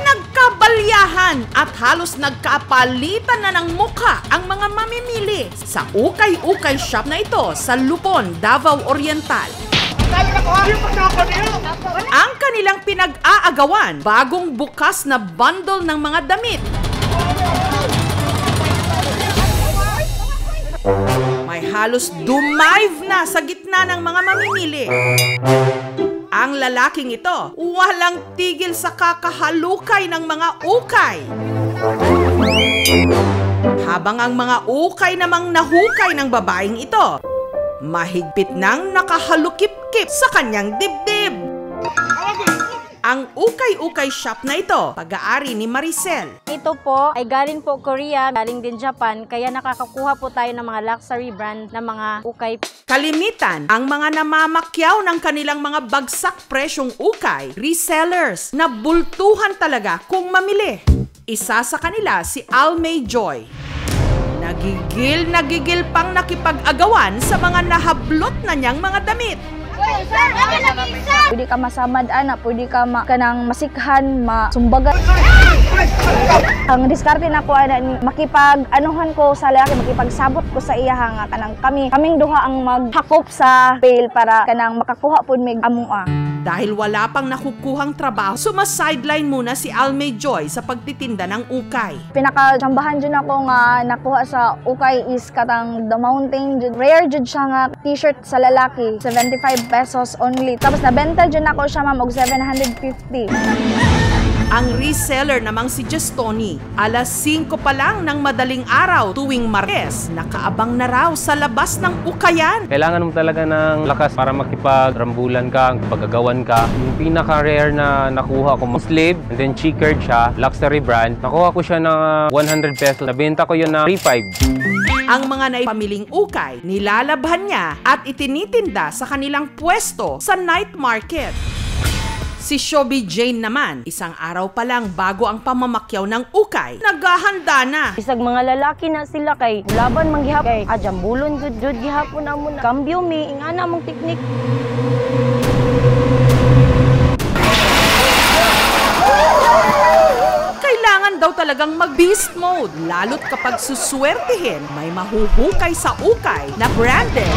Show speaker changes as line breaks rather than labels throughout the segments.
Nagkabalyahan at halos nagkapalitan na ng mukha ang mga mamimili sa ukay-ukay shop na ito sa Lupon, Davao Oriental. Ang kanilang pinag-aagawan, bagong bukas na bundle ng mga damit. May halos dumive na sa gitna ng mga mamimili. Ang lalaking ito, walang tigil sa kakahalukay ng mga ukay. Habang ang mga ukay namang nahukay ng babaeng ito, mahigpit nang nakahalukip-kip sa kanyang dibdib. Ang ukay-ukay shop na ito, pag-aari ni Maricel.
Ito po ay galing po Korea, galing din Japan, kaya nakakakuha po tayo ng mga luxury brand na mga ukay.
Kalimitan, ang mga namamakyaw ng kanilang mga bagsak presyong ukay, resellers, na bultuhan talaga kung mamili. Isa sa kanila si Almay Joy. Nagigil pang nakipag-agawan sa mga nahablot na niyang mga damit.
Pwede ka masamad, pwede ka kanang masikhan, masumbagan. Ang diskarte na ko makipag-anuhan ko sa lalaki, makipagsabot ko sa iya nga kanang kaming duha ang maghakop sa pail para kanang makakuha pud mig amua.
Dahil wala pang nakukuhang trabaho, sumasideline muna si Almay Joy sa pagtitinda ng ukay.
Pinaka-tsambahan dyan ako nga nakuha sa ukay is katang The Mountain. Rare jud siya nga t-shirt sa lalaki, 75 pesos only. Tapos nabenta dyan ako siya ma'am og 750.
Ang reseller namang si Justoni, alas 5 pa lang ng madaling araw tuwing Martes, nakaabang na raw sa labas ng ukayan.
Kailangan mo talaga ng lakas para makipagrambulan ka, pagagawan ka. Yung pinaka-rare na nakuha ko, sleeve, and then checkered siya, luxury brand. Nakuha ko siya ng 100 pesos. Nabenta ko yun na 3.5.
Ang mga naipamiling ukay, nilalabhan niya at itinitinda sa kanilang pwesto sa night market. Si Shobi Jane naman, isang araw pa lang bago ang pamamakyaw ng ukay, naghahanda na.
Isag mga lalaki na sila kay laban manggihap kay ajambulon jud gihapon na muna. Kambyo mi ingana mong teknik.
Kailangan daw talagang mag-beast mode, lalo't kapag suswertihin, may mahuhukay sa ukay na branded.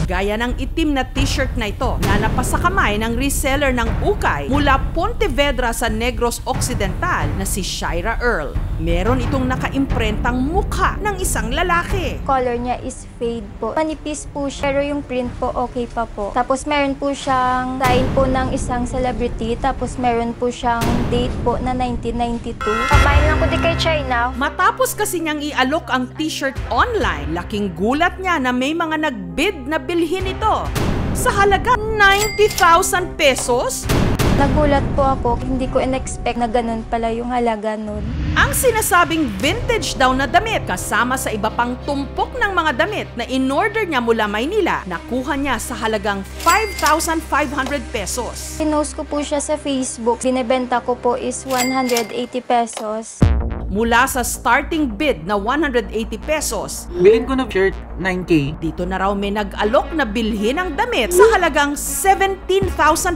Gaya ng itim na t-shirt na ito na napasa kamay ng reseller ng ukay mula Pontevedra sa Negros Occidental na si Shira Earl. Meron itong nakaimprentang mukha ng isang lalaki.
Color niya is fade po. Manipis po siya, pero yung print po okay pa po. Tapos meron po siyang sign po ng isang celebrity. Tapos meron po siyang date po na 1992. Pamain lang ko di kay China.
Matapos kasi niyang ialok ang t-shirt online, laking gulat niya na may mga nagbid na bilhin ito sa halaga 90,000 pesos.
Nagulat po ako, hindi ko in-expect na ganun pala yung halaga nun.
Ang sinasabing vintage daw na damit kasama sa iba pang tumpok ng mga damit na in-order niya mula Maynila, nakuha niya sa halagang 5,500 pesos.
Pinost ko po siya sa Facebook. Binibenta ko po is 180 pesos.
Mula sa starting bid na 180 pesos,
bilhin ko na shirt 9K.
Dito na raw may nag-alok na bilhin ang damit sa halagang 17,000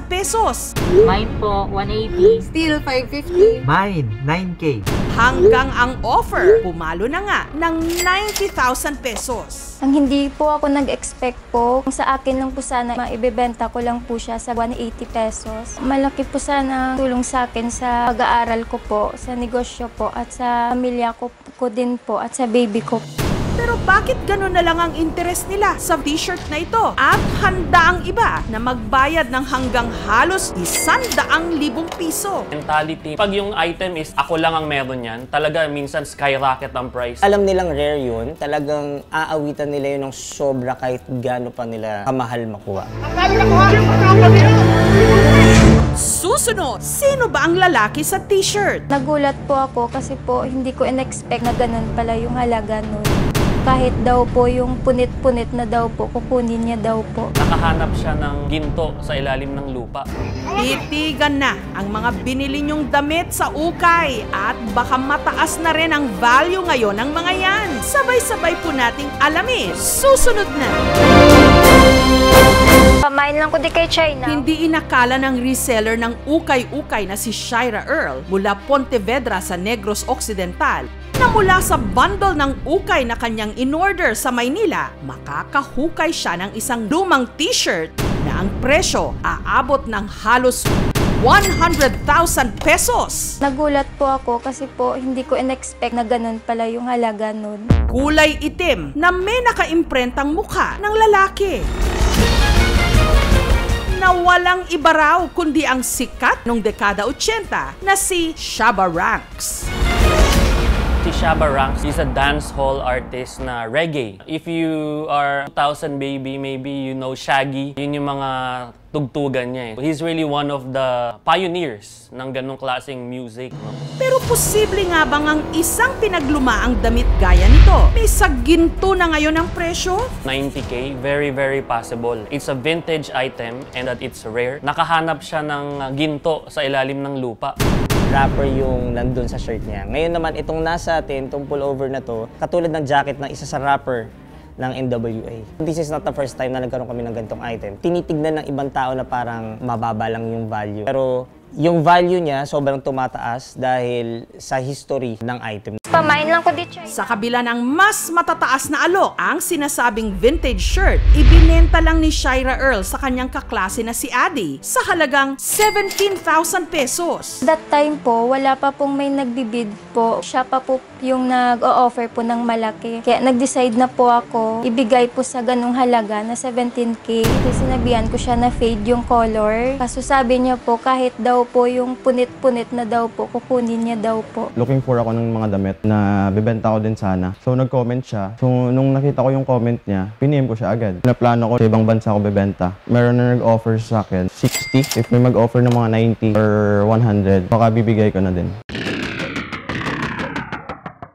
pesos.
Mine po, 180.
Still 550.
Mine, 9K.
Hanggang ang offer, pumalo na nga ng 90,000 pesos.
Ang hindi po ako nag-expect po, sa akin lang po sana maibebenta ko lang po siya sa 180 pesos. Malaki po sana tulong sa akin sa pag-aaral ko po, sa negosyo po, at sa pamilya ko din po, at sa baby ko.
Pero bakit gano'n na lang ang interest nila sa t-shirt na ito? At handa ang iba na magbayad ng hanggang halos 100,000 piso.
Mentality, pag yung item is ako lang ang meron yan, talaga minsan skyrocket ang price.
Alam nilang rare yun, talagang aawitan nila yun ng sobra kahit gaano pa nila kamahal makuha.
Susunod, sino ba ang lalaki sa t-shirt?
Nagulat po ako kasi po hindi ko in-expect na ganun pala yung halaga nun. Kahit daw po yung punit-punit na daw po, kukunin niya daw po.
Nakahanap siya ng ginto sa ilalim ng lupa.
Titigan na ang mga binili niyong damit sa ukay at baka mataas na rin ang value ngayon ng mga yan. Sabay-sabay po nating alamin. Susunod na!
Pamain lang ko di kay China.
Hindi inakala ng reseller ng ukay-ukay na si Shira Earl mula Pontevedra sa Negros Occidental na mula sa bundle ng ukay na kanyang in-order sa Maynila, makakahukay siya ng isang lumang t-shirt na ang presyo aabot ng halos 100,000 pesos.
Nagulat po ako kasi po hindi ko in-expect na ganun pala yung halaga nun.
Kulay itim na may nakaimprentang mukha ng lalaki. Na walang iba raw kundi ang sikat nung dekada 80 na si Shabba Ranks.
Si Shabba Ranks is a dancehall artist na reggae. If you are 2000 baby, maybe you know Shaggy. Yun yung mga tugtugan niya eh. He's really one of the pioneers ng ganong klaseng music. No?
Pero posible nga bang ang isang pinaglumaang damit gaya nito may saginto na ngayon ang presyo?
90K, very very possible. It's a vintage item and that it's rare. Nakahanap siya ng ginto sa ilalim ng lupa.
Rapper yung nandun sa shirt niya. Ngayon naman, itong nasa atin, itong pullover na to, katulad ng jacket ng isa sa rapper ng NWA. This is not the first time na nagkaroon kami ng ganitong item. Tinitignan ng ibang tao na parang mababa lang yung value. Pero yung value niya sobrang tumataas dahil sa history ng item.
Pamain lang ko di China.
Sa kabila ng mas matataas na alok, ang sinasabing vintage shirt, ibinenta lang ni Shira Earl sa kanyang kaklase na si Adi sa halagang 17,000 pesos.
That time po, wala pa pong may nagbibid po. Siya pa po yung nag-o-offer po ng malaki. Kaya nag-decide na po ako ibigay po sa ganung halaga na 17K. Kasi sinabihan ko siya na fade yung color. Kaso sabi niya po kahit daw po yung punit-punit na daw po, kukunin niya daw po.
Looking for ako ng mga damit na bibenta ko din sana. So nag-comment siya. So nung nakita ko yung comment niya, piniem ko siya agad. Naplano ko sa ibang bansa ako bibenta. Meron na nag-offer sa akin 60. If may mag-offer ng mga 90 or 100, baka bibigay ko na din.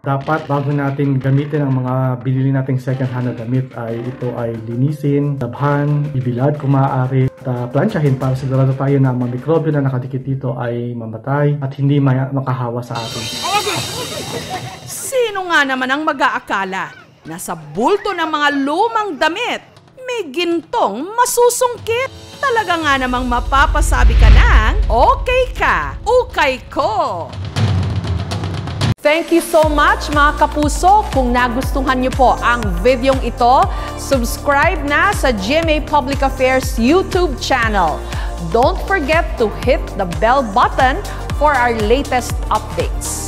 Dapat bago natin gamitin ang mga binili nating second hand na damit ay ito ay linisin, labhan, ibilad kung maaari at plansyahin para sigurado tayo na ang mga mikrobyo na nakadikit dito ay mamatay at hindi makahawa sa atin.
Sino nga naman ang mag-aakala na sa bulto ng mga lumang damit may gintong masusungkit? Talaga nga namang mapapasabi ka ng okay ka, ukay ko! Thank you so much mga kapuso. Kung nagustuhan niyo po ang videong ito, subscribe na sa GMA Public Affairs YouTube channel. Don't forget to hit the bell button for our latest updates.